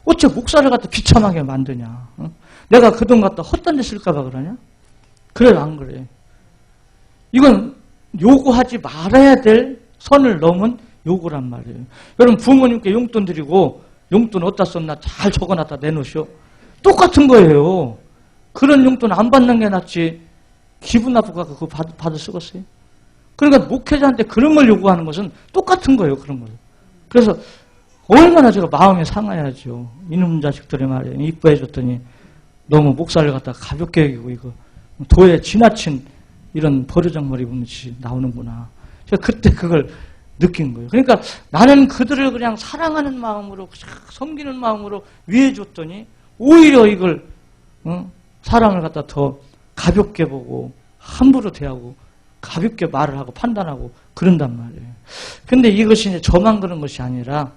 어째 목사를 갖다 비참하게 만드냐. 내가 그 돈 갖다 헛된 데 쓸까봐 그러냐? 그래, 안 그래. 이건 요구하지 말아야 될 선을 넘은 요구란 말이에요. 여러분, 부모님께 용돈 드리고 용돈 어디다 썼나 잘 적어놨다 내놓으시오. 똑같은 거예요. 그런 용돈 안 받는 게 낫지. 기분 나쁘고 그거 받을 쓰겠어요? 그러니까 목회자한테 그런 걸 요구하는 것은 똑같은 거예요. 그런 거예요. 그래서 얼마나 제가 마음이 상해야죠. 이놈 자식들이 말이에요. 이뻐해줬더니 너무 목사를 갖다가 가볍게 여기고 이거 도에 지나친 이런 버르장머리 분이 나오는구나. 제가 그때 그걸 느낀 거예요. 그러니까 나는 그들을 그냥 사랑하는 마음으로 섬기는 마음으로 위해줬더니 오히려 이걸 사람을 갖다 더 가볍게 보고 함부로 대하고 가볍게 말을 하고 판단하고 그런단 말이에요. 근데 이것이 이제 저만 그런 것이 아니라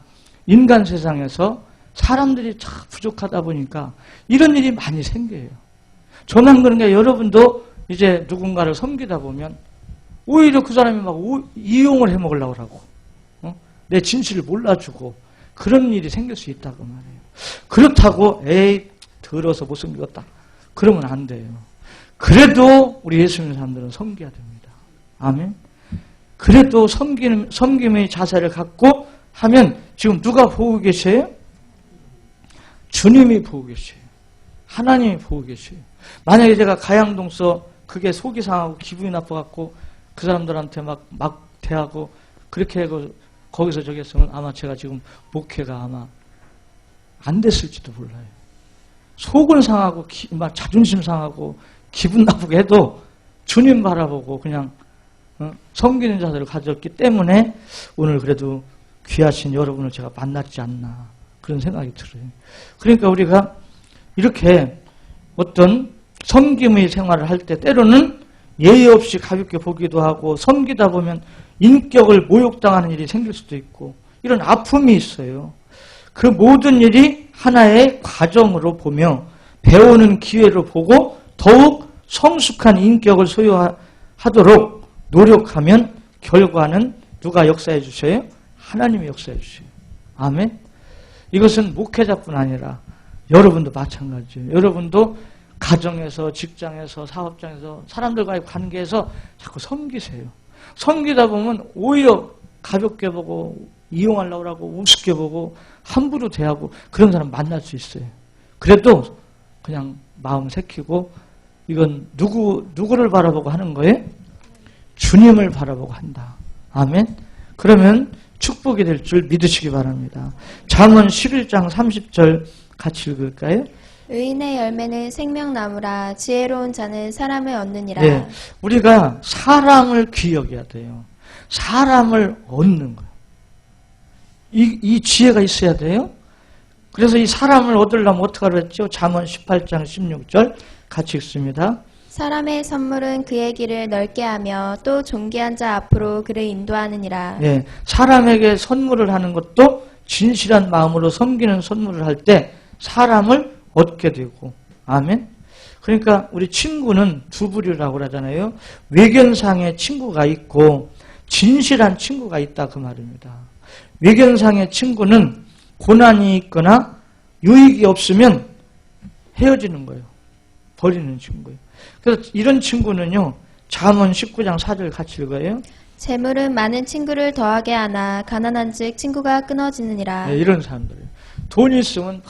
인간 세상에서 사람들이 참 부족하다 보니까 이런 일이 많이 생겨요. 저만 그런 게 여러분도 이제 누군가를 섬기다 보면 오히려 그 사람이 막 이용을 해먹으려고 하고 내 진실을 몰라주고 그런 일이 생길 수 있다고 말해요. 그렇다고 에이 더러워서 못 섬기겠다. 그러면 안 돼요. 그래도 우리 예수 믿는 사람들은 섬겨야 됩니다. 아멘. 그래도 섬김의 자세를 갖고 하면 지금 누가 보고 계세요? 주님이 보고 계세요. 하나님이 보고 계세요. 만약에 제가 가양동서 그게 속이 상하고 기분이 나빠갖고 그 사람들한테 막 대하고 그렇게 하고 거기서 저기 했으면 아마 제가 지금 목회가 아마 안 됐을지도 몰라요. 속은 상하고 막 자존심 상하고 기분 나쁘게 해도 주님 바라보고 그냥 섬기는 자세를 가졌기 때문에 오늘 그래도 귀하신 여러분을 제가 만났지 않나 그런 생각이 들어요. 그러니까 우리가 이렇게 어떤 섬김의 생활을 할 때 때로는 예의 없이 가볍게 보기도 하고 섬기다 보면 인격을 모욕당하는 일이 생길 수도 있고 이런 아픔이 있어요. 그 모든 일이 하나의 과정으로 보며 배우는 기회로 보고 더욱 성숙한 인격을 소유하도록 노력하면 결과는 누가 역사해 주셔요? 하나님이 역사해 주셔요. 아멘. 이것은 목회자뿐 아니라 여러분도 마찬가지예요. 여러분도 가정에서, 직장에서, 사업장에서, 사람들과의 관계에서 자꾸 섬기세요. 섬기다 보면 오히려 가볍게 보고 이용하려고 하고 우습게 보고 함부로 대하고 그런 사람 만날 수 있어요. 그래도 그냥 마음 새키고 이건 누구를 바라보고 하는 거예요? 주님을 바라보고 한다. 아멘. 그러면 축복이 될 줄 믿으시기 바랍니다. 잠언 11장 30절 같이 읽을까요? 의인의 열매는 생명나무라 지혜로운 자는 사람을 얻느니라. 네, 우리가 사람을 귀히 여겨야 돼요. 사람을 얻는 거예요. 이 지혜가 있어야 돼요. 그래서 이 사람을 얻으려면 어떻게 하라 했죠? 잠언 18장 16절 같이 읽습니다. 사람의 선물은 그의 길을 넓게 하며 또 존귀한 자 앞으로 그를 인도하느니라. 네, 사람에게 선물을 하는 것도 진실한 마음으로 섬기는 선물을 할 때 사람을 얻게 되고, 아멘. 그러니까 우리 친구는 두 부류라고 하잖아요. 외견상의 친구가 있고 진실한 친구가 있다 그 말입니다. 외견상의 친구는 고난이 있거나 유익이 없으면 헤어지는 거예요. 버리는 친구예요. 그래서 이런 친구는요. 잠언 19장 4절 같이 읽어요. 재물은 많은 친구를 더하게 하나 가난한즉 친구가 끊어지느니라. 네, 이런 사람들이에요. 돈이 있으면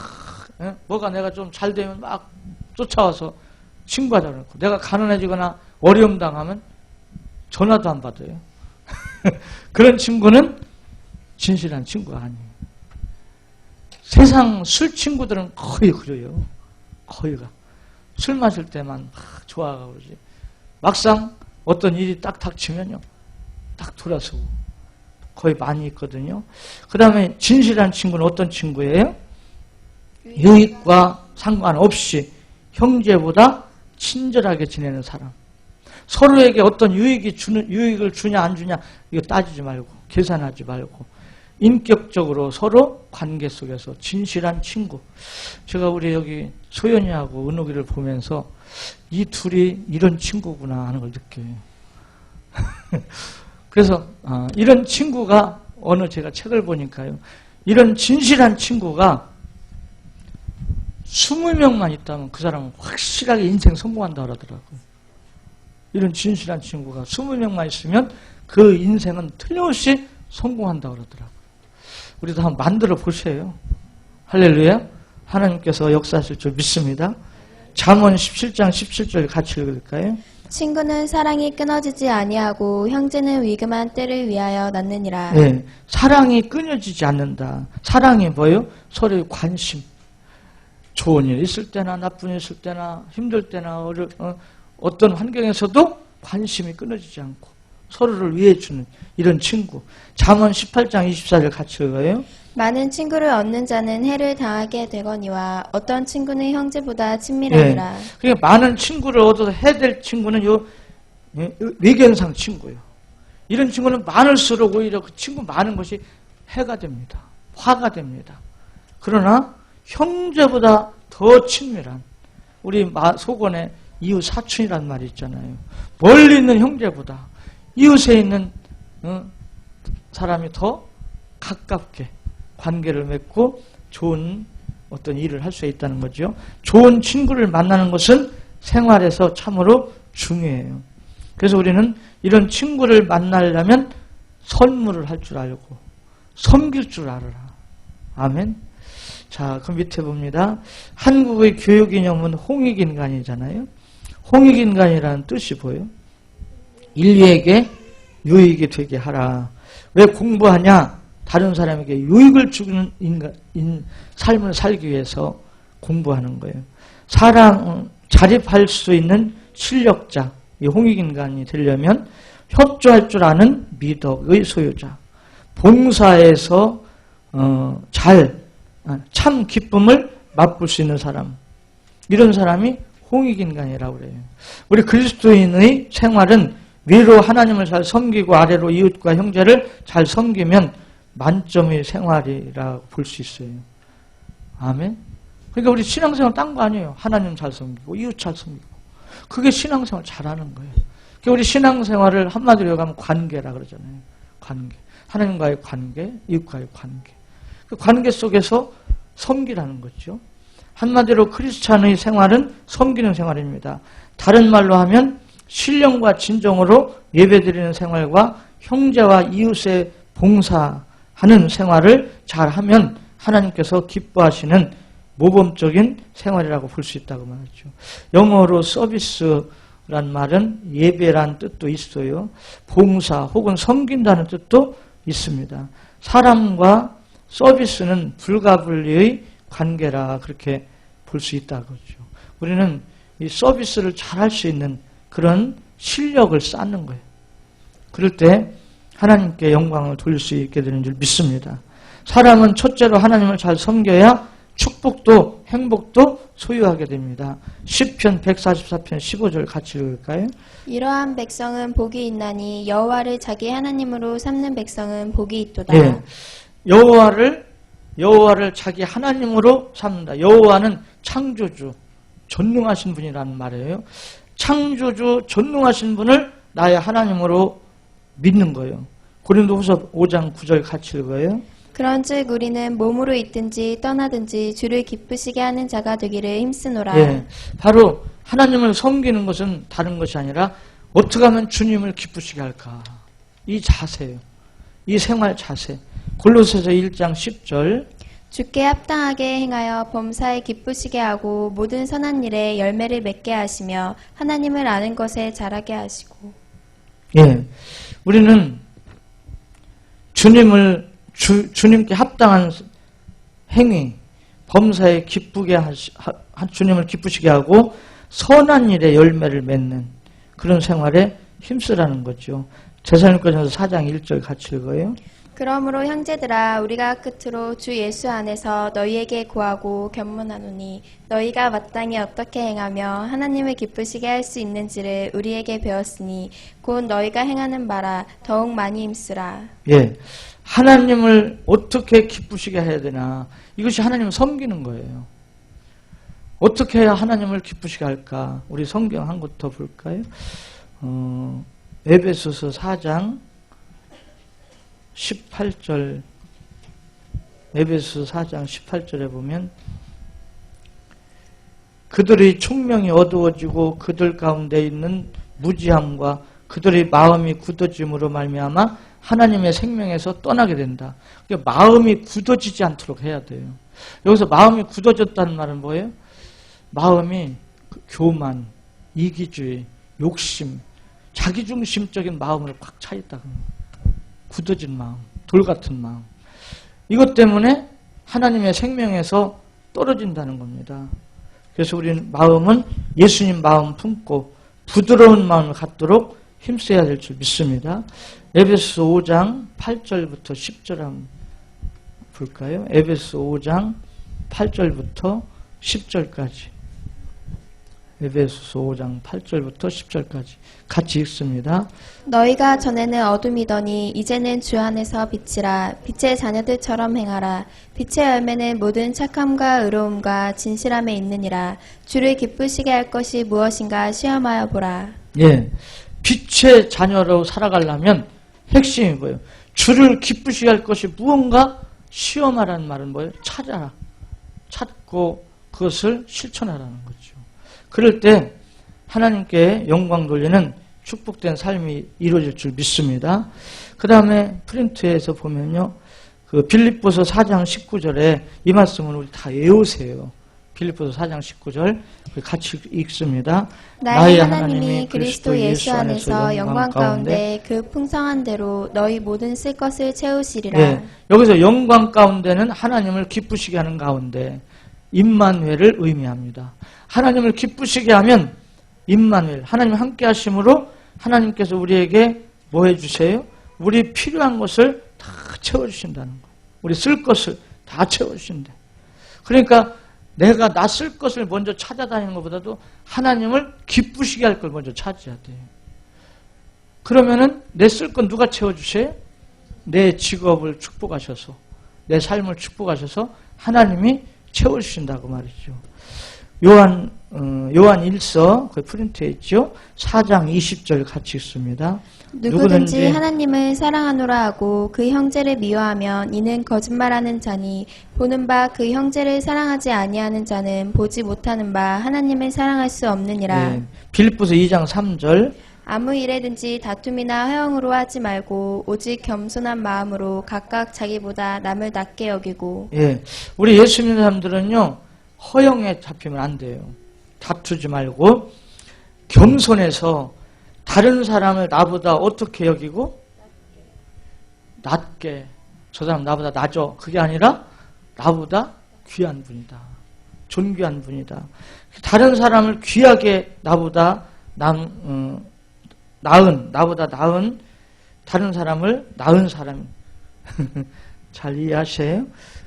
뭐가 내가 좀 잘 되면 막 쫓아와서 친구하자 그러고 내가 가난해지거나 어려움 당하면 전화도 안 받아요. 그런 친구는 진실한 친구가 아니에요. 세상 술 친구들은 거의 그래요. 거의가. 술 마실 때만 막 좋아하고 그러지. 막상 어떤 일이 딱 닥치면요. 딱 돌아서고. 거의 많이 있거든요. 그 다음에 진실한 친구는 어떤 친구예요? 유익과 상관없이 형제보다 친절하게 지내는 사람. 서로에게 어떤 유익을 주냐 안 주냐 이거 따지지 말고 계산하지 말고 인격적으로 서로 관계 속에서 진실한 친구. 제가 우리 여기 소연이하고 은옥이를 보면서 이 둘이 이런 친구구나 하는 걸 느껴요. 그래서 이런 친구가 어느 제가 책을 보니까요. 이런 진실한 친구가 20명만 있다면 그 사람은 확실하게 인생 성공한다 그러더라고요. 이런 진실한 친구가 20명만 있으면 그 인생은 틀림없이 성공한다 그러더라고요. 우리도 한번 만들어 보세요. 할렐루야. 하나님께서 역사하실 줄 믿습니다. 잠언 17장 17절 같이 읽을까요? 친구는 사랑이 끊어지지 아니하고 형제는 위급한 때를 위하여 낳느니라. 네, 사랑이 끊어지지 않는다. 사랑이 뭐예요? 서로의 관심. 좋은 일 있을 때나 나쁜 일 있을 때나 힘들 때나 어떤 환경에서도 관심이 끊어지지 않고 서로를 위해주는 이런 친구. 잠언 18장 24절 같이 읽어요. 많은 친구를 얻는 자는 해를 당하게 되거니와 어떤 친구는 형제보다 친밀하니라. 네. 그러니까 많은 친구를 얻어서 해야 될 친구는 외견상 친구예요. 이런 친구는 많을수록 오히려 그 친구 많은 것이 해가 됩니다. 화가 됩니다. 그러나 형제보다 더 친밀한 우리 속언에 이웃 사촌이란 말이 있잖아요. 멀리 있는 형제보다 이웃에 있는 사람이 더 가깝게 관계를 맺고 좋은 어떤 일을 할 수 있다는 거죠. 좋은 친구를 만나는 것은 생활에서 참으로 중요해요. 그래서 우리는 이런 친구를 만나려면 선물을 할 줄 알고 섬길 줄 알아라. 아멘. 자, 그 밑에 봅니다. 한국의 교육이념은 홍익인간이잖아요. 홍익인간이라는 뜻이 뭐예요? 인류에게 유익이 되게 하라. 왜 공부하냐? 다른 사람에게 유익을 주는 삶을 살기 위해서 공부하는 거예요. 자립할 수 있는 실력자, 이 홍익인간이 되려면 협조할 줄 아는 미덕의 소유자, 봉사에서 참 기쁨을 맛볼 수 있는 사람, 이런 사람이 홍익인간이라고 그래요. 우리 그리스도인의 생활은 위로 하나님을 잘 섬기고 아래로 이웃과 형제를 잘 섬기면 만점의 생활이라고 볼 수 있어요. 아멘. 그러니까 우리 신앙생활 딴 거 아니에요. 하나님 잘 섬기고 이웃 잘 섬기고. 그게 신앙생활 잘하는 거예요. 그러니까 우리 신앙생활을 한마디로 가면 관계라 그러잖아요. 관계. 하나님과의 관계, 이웃과의 관계. 그 관계 속에서 섬기라는 거죠. 한마디로 크리스찬의 생활은 섬기는 생활입니다. 다른 말로 하면 신령과 진정으로 예배드리는 생활과 형제와 이웃에 봉사하는 생활을 잘하면 하나님께서 기뻐하시는 모범적인 생활이라고 볼 수 있다고 말하죠. 영어로 서비스란 말은 예배란 뜻도 있어요. 봉사 혹은 섬긴다는 뜻도 있습니다. 사람과 서비스는 불가분리의 관계라 그렇게 볼 수 있다고 그러죠. 우리는 이 서비스를 잘할 수 있는 그런 실력을 쌓는 거예요. 그럴 때 하나님께 영광을 돌릴 수 있게 되는 줄 믿습니다. 사람은 첫째로 하나님을 잘 섬겨야 축복도 행복도 소유하게 됩니다. 시편 144편 15절 같이 읽을까요? 이러한 백성은 복이 있나니 여호와를 자기 하나님으로 삼는 백성은 복이 있도다. 네. 여호와를 자기 하나님으로 삼는다. 여호와는 창조주, 전능하신 분이라는 말이에요. 창조주, 전능하신 분을 나의 하나님으로 믿는 거예요. 고린도후서 5장 9절 같이 읽어요. 그런즉 우리는 몸으로 있든지 떠나든지 주를 기쁘시게 하는 자가 되기를 힘쓰노라. 예, 바로 하나님을 섬기는 것은 다른 것이 아니라 어떻게 하면 주님을 기쁘시게 할까. 이 자세예요. 이 생활 자세. 골로새서 1장 10절. 주께 합당하게 행하여 범사에 기쁘시게 하고 모든 선한 일에 열매를 맺게 하시며 하나님을 아는 것에 자라게 하시고. 예, 우리는 주님께 합당한 행위, 범사에 기쁘게 주님을 기쁘시게 하고 선한 일에 열매를 맺는 그런 생활에 힘쓰라는 거죠. 데살로니가전서 4장 1절 같이 읽어요. 그러므로 형제들아 우리가 끝으로 주 예수 안에서 너희에게 구하고 견문하노니 너희가 마땅히 어떻게 행하며 하나님을 기쁘시게 할 수 있는지를 우리에게 배웠으니 곧 너희가 행하는 바라 더욱 많이 힘쓰라. 예, 하나님을 어떻게 기쁘시게 해야 되나, 이것이 하나님을 섬기는 거예요. 어떻게 해야 하나님을 기쁘시게 할까? 우리 성경 한 곳 더 볼까요? 에베소서 4장 18절, 에베소서 4장 18절에 보면 그들의 총명이 어두워지고 그들 가운데 있는 무지함과 그들의 마음이 굳어짐으로 말미암아 하나님의 생명에서 떠나게 된다. 그러니까 마음이 굳어지지 않도록 해야 돼요. 여기서 마음이 굳어졌다는 말은 뭐예요? 마음이 교만, 이기주의, 욕심, 자기중심적인 마음으로 꽉 차 있다. 굳어진 마음, 돌 같은 마음. 이것 때문에 하나님의 생명에서 떨어진다는 겁니다. 그래서 우리는 마음은 예수님 마음 품고 부드러운 마음을 갖도록 힘써야 될 줄 믿습니다. 에베소 5장 8절부터 10절 한번 볼까요? 에베소 5장 8절부터 10절까지. 에베소서 5장 8절부터 10절까지 같이 읽습니다. 너희가 전에는 어둠이더니 이제는 주 안에서 빛이라. 빛의 자녀들처럼 행하라. 빛의 열매는 모든 착함과 의로움과 진실함에 있느니라. 주를 기쁘시게 할 것이 무엇인가 시험하여 보라. 예, 빛의 자녀로 살아가려면 핵심이 뭐예요? 주를 기쁘시게 할 것이 무언가 시험하라는 말은 뭐예요? 찾아라. 찾고 그것을 실천하라는 거죠. 그럴 때 하나님께 영광 돌리는 축복된 삶이 이루어질 줄 믿습니다. 그 다음에 프린트에서 보면요, 그 빌립보서 4장 19절에 이 말씀을 우리 다 외우세요. 빌립보서 4장 19절 같이 읽습니다. 나의 하나님이 그리스도 예수 안에서 영광 가운데 그 풍성한 대로 너희 모든 쓸 것을 채우시리라. 네, 여기서 영광 가운데는 하나님을 기쁘시게 하는 가운데 임마누엘을 의미합니다. 하나님을 기쁘시게 하면 임마누엘, 하나님 함께 하심으로 하나님께서 우리에게 뭐 해주세요? 우리 필요한 것을 다 채워주신다는 거예요. 우리 쓸 것을 다 채워주신대. 그러니까 내가 나 쓸 것을 먼저 찾아다니는 것보다도 하나님을 기쁘시게 할 걸 먼저 찾아야 돼요. 그러면은 내 쓸 건 누가 채워주세요? 내 직업을 축복하셔서, 내 삶을 축복하셔서 하나님이 채워주신다고 말이죠. 요한 1서, 그 프린트에 있죠. 4장 20절 같이 읽습니다. 누구든지 하나님을 사랑하노라 하고 그 형제를 미워하면 이는 거짓말하는 자니 보는 바 그 형제를 사랑하지 아니하는 자는 보지 못하는 바 하나님을 사랑할 수 없느니라. 네, 빌립보서 2장 3절 아무 일에든지 다툼이나 허영으로 하지 말고 오직 겸손한 마음으로 각각 자기보다 남을 낮게 여기고. 예, 우리 예수 믿는 사람들은요 허영에 잡히면 안 돼요. 다투지 말고 겸손해서 다른 사람을 나보다 어떻게 여기고? 낮게. 저 사람 나보다 낮아. 그게 아니라 나보다 귀한 분이다. 존귀한 분이다. 다른 사람을 귀하게 나보다 나보다 나은 다른 사람을 나은 사람 잘 이해하세요?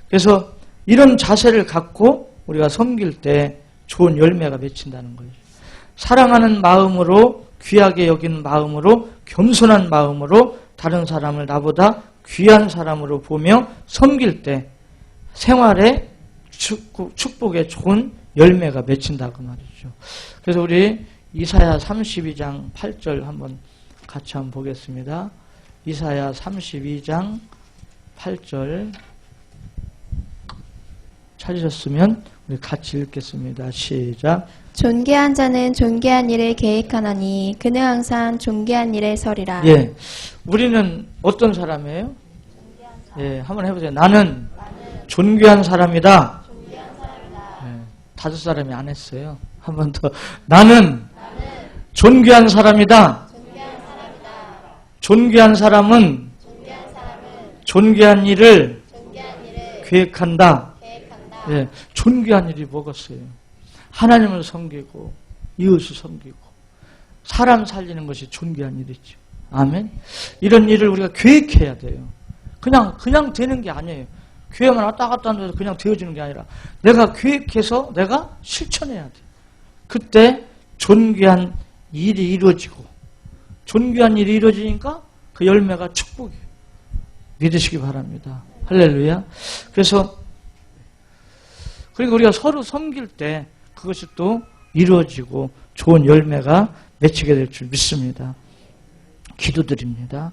그래서 이런 자세를 갖고 우리가 섬길 때 좋은 열매가 맺힌다는 거예요. 사랑하는 마음으로 귀하게 여기는 마음으로 겸손한 마음으로 다른 사람을 나보다 귀한 사람으로 보며 섬길 때 생활에 축복에 좋은 열매가 맺힌다고 말이죠. 그래서 우리 이사야 32장 8절 한번 같이 한번 보겠습니다. 이사야 32장 8절 찾으셨으면 우리 같이 읽겠습니다. 시작. 존귀한 자는 존귀한 일을 계획하나니 그는 항상 존귀한 일에 서리라. 예, 우리는 어떤 사람이에요? 예, 한번 해보세요. 나는 존귀한 사람이다. 예, 5사람이 안 했어요. 한 번 더. 나는 존귀한 사람이다. 존귀한 사람은 존귀한 일을 계획한다. 예, 존귀한 일이 뭐겠어요? 하나님을 섬기고 이웃을 섬기고 사람 살리는 것이 존귀한 일이죠. 아멘. 이런 일을 우리가 계획해야 돼요. 그냥 되는 게 아니에요. 교회만 왔다 갔다 하면서 그냥 되어지는 게 아니라 내가 계획해서 내가 실천해야 돼요. 그때 존귀한 일이 이루어지고 존귀한 일이 이루어지니까 그 열매가 축복이에요. 믿으시기 바랍니다. 할렐루야. 그래서 그리고 우리가 서로 섬길 때 그것이 또 이루어지고 좋은 열매가 맺히게 될 줄 믿습니다. 기도드립니다.